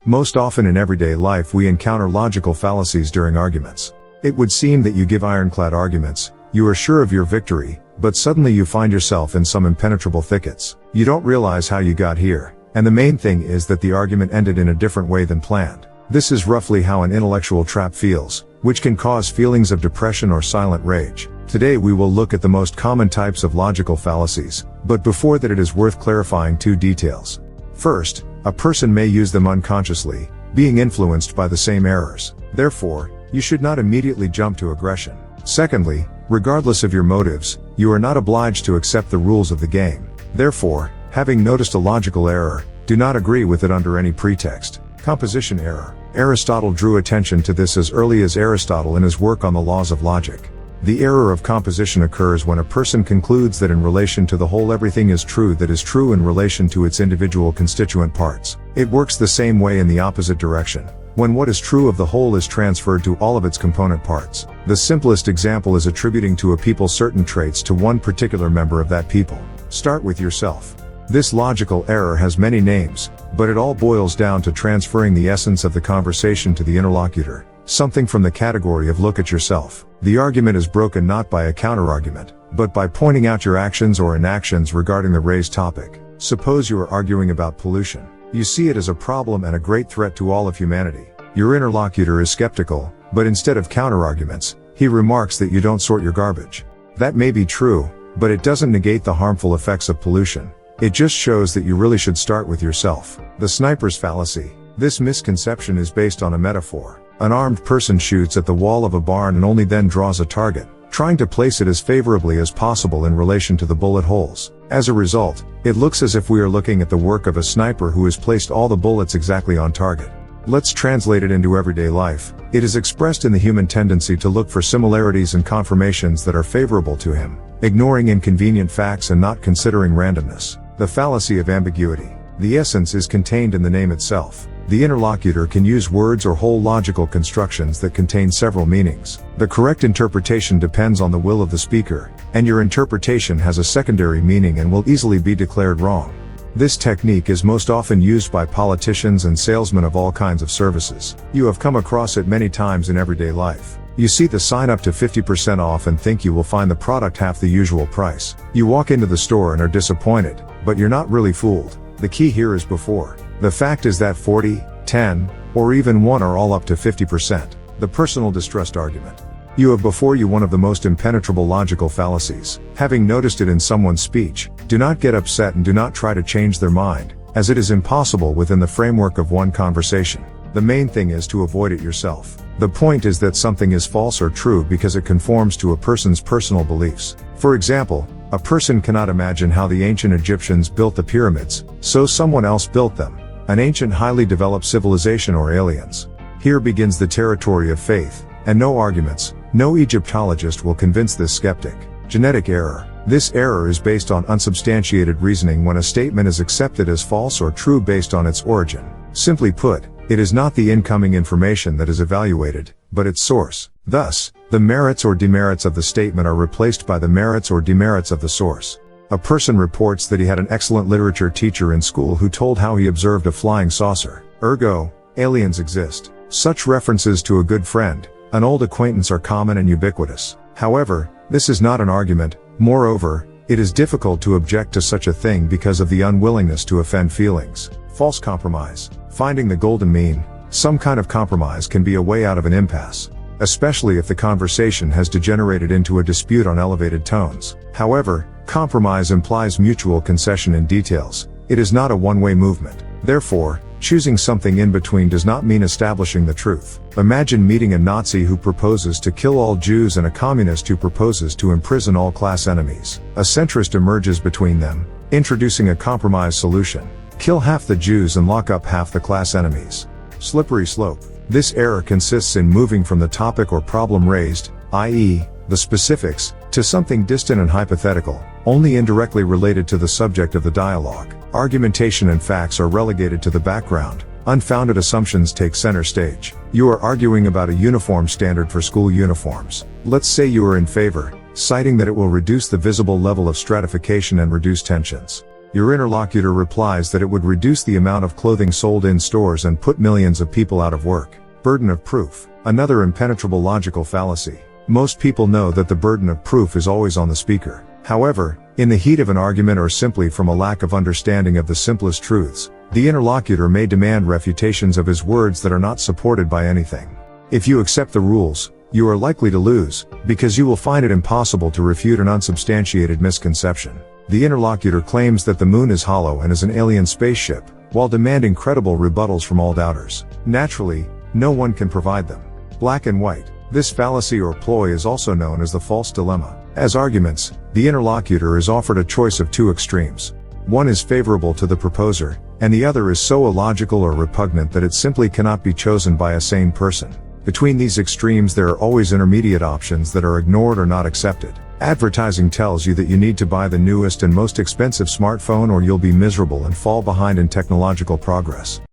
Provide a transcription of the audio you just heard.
Most often in everyday life we encounter logical fallacies during arguments. It would seem that you give ironclad arguments, you are sure of your victory, but suddenly you find yourself in some impenetrable thickets. You don't realize how you got here, and the main thing is that the argument ended in a different way than planned. This is roughly how an intellectual trap feels, which can cause feelings of depression or silent rage. Today we will look at the most common types of logical fallacies, but before that it is worth clarifying two details. First, a person may use them unconsciously, being influenced by the same errors. Therefore, you should not immediately jump to aggression. Secondly, regardless of your motives, you are not obliged to accept the rules of the game. Therefore, having noticed a logical error, do not agree with it under any pretext. Composition error. Aristotle drew attention to this as early as Aristotle in his work on the laws of logic. The error of composition occurs when a person concludes that in relation to the whole everything is true that is true in relation to its individual constituent parts. It works the same way in the opposite direction, when what is true of the whole is transferred to all of its component parts. The simplest example is attributing to a people certain traits to one particular member of that people. Start with yourself. This logical error has many names, but it all boils down to transferring the essence of the conversation to the interlocutor, something from the category of look at yourself. The argument is broken not by a counter-argument, but by pointing out your actions or inactions regarding the raised topic. Suppose you are arguing about pollution. You see it as a problem and a great threat to all of humanity. Your interlocutor is skeptical, but instead of counter-arguments, he remarks that you don't sort your garbage. That may be true, but it doesn't negate the harmful effects of pollution. It just shows that you really should start with yourself. The sniper's fallacy. This misconception is based on a metaphor. An armed person shoots at the wall of a barn and only then draws a target, trying to place it as favorably as possible in relation to the bullet holes. As a result, it looks as if we are looking at the work of a sniper who has placed all the bullets exactly on target. Let's translate it into everyday life. It is expressed in the human tendency to look for similarities and confirmations that are favorable to him, ignoring inconvenient facts and not considering randomness. The fallacy of ambiguity. The essence is contained in the name itself. The interlocutor can use words or whole logical constructions that contain several meanings. The correct interpretation depends on the will of the speaker, and your interpretation has a secondary meaning and will easily be declared wrong. This technique is most often used by politicians and salesmen of all kinds of services. You have come across it many times in everyday life. You see the sign up to 50% off and think you will find the product half the usual price. You walk into the store and are disappointed, but you're not really fooled. The key here is before. The fact is that 40, 10, or even 1 are all up to 50%. The personal distrust argument. You have before you one of the most impenetrable logical fallacies. Having noticed it in someone's speech, do not get upset and do not try to change their mind, as it is impossible within the framework of one conversation. The main thing is to avoid it yourself. The point is that something is false or true because it conforms to a person's personal beliefs. For example, a person cannot imagine how the ancient Egyptians built the pyramids, so someone else built them, an ancient highly developed civilization or aliens. Here begins the territory of faith, and no arguments, no Egyptologist will convince this skeptic. Genetic error. This error is based on unsubstantiated reasoning when a statement is accepted as false or true based on its origin. Simply put, it is not the incoming information that is evaluated, but its source. Thus, the merits or demerits of the statement are replaced by the merits or demerits of the source. A person reports that he had an excellent literature teacher in school who told how he observed a flying saucer. Ergo, aliens exist. Such references to a good friend, an old acquaintance are common and ubiquitous. However, this is not an argument. Moreover, it is difficult to object to such a thing because of the unwillingness to offend feelings. False compromise. Finding the golden mean. Some kind of compromise can be a way out of an impasse, especially if the conversation has degenerated into a dispute on elevated tones. However, compromise implies mutual concession in details. It is not a one-way movement. Therefore, choosing something in between does not mean establishing the truth. Imagine meeting a Nazi who proposes to kill all Jews and a communist who proposes to imprison all class enemies. A centrist emerges between them, introducing a compromise solution. Kill half the Jews and lock up half the class enemies. Slippery slope. This error consists in moving from the topic or problem raised, i.e., the specifics, to something distant and hypothetical, only indirectly related to the subject of the dialogue. Argumentation and facts are relegated to the background. Unfounded assumptions take center stage. You are arguing about a uniform standard for school uniforms. Let's say you are in favor, citing that it will reduce the visible level of stratification and reduce tensions. Your interlocutor replies that it would reduce the amount of clothing sold in stores and put millions of people out of work. Burden of proof. Another impenetrable logical fallacy. Most people know that the burden of proof is always on the speaker. However, in the heat of an argument or simply from a lack of understanding of the simplest truths, the interlocutor may demand refutations of his words that are not supported by anything. If you accept the rules, you are likely to lose, because you will find it impossible to refute an unsubstantiated misconception. The interlocutor claims that the moon is hollow and is an alien spaceship, while demanding credible rebuttals from all doubters. Naturally, no one can provide them. Black and white. This fallacy or ploy is also known as the false dilemma. As arguments, the interlocutor is offered a choice of two extremes. One is favorable to the proposer, and the other is so illogical or repugnant that it simply cannot be chosen by a sane person. Between these extremes there are always intermediate options that are ignored or not accepted. Advertising tells you that you need to buy the newest and most expensive smartphone or you'll be miserable and fall behind in technological progress.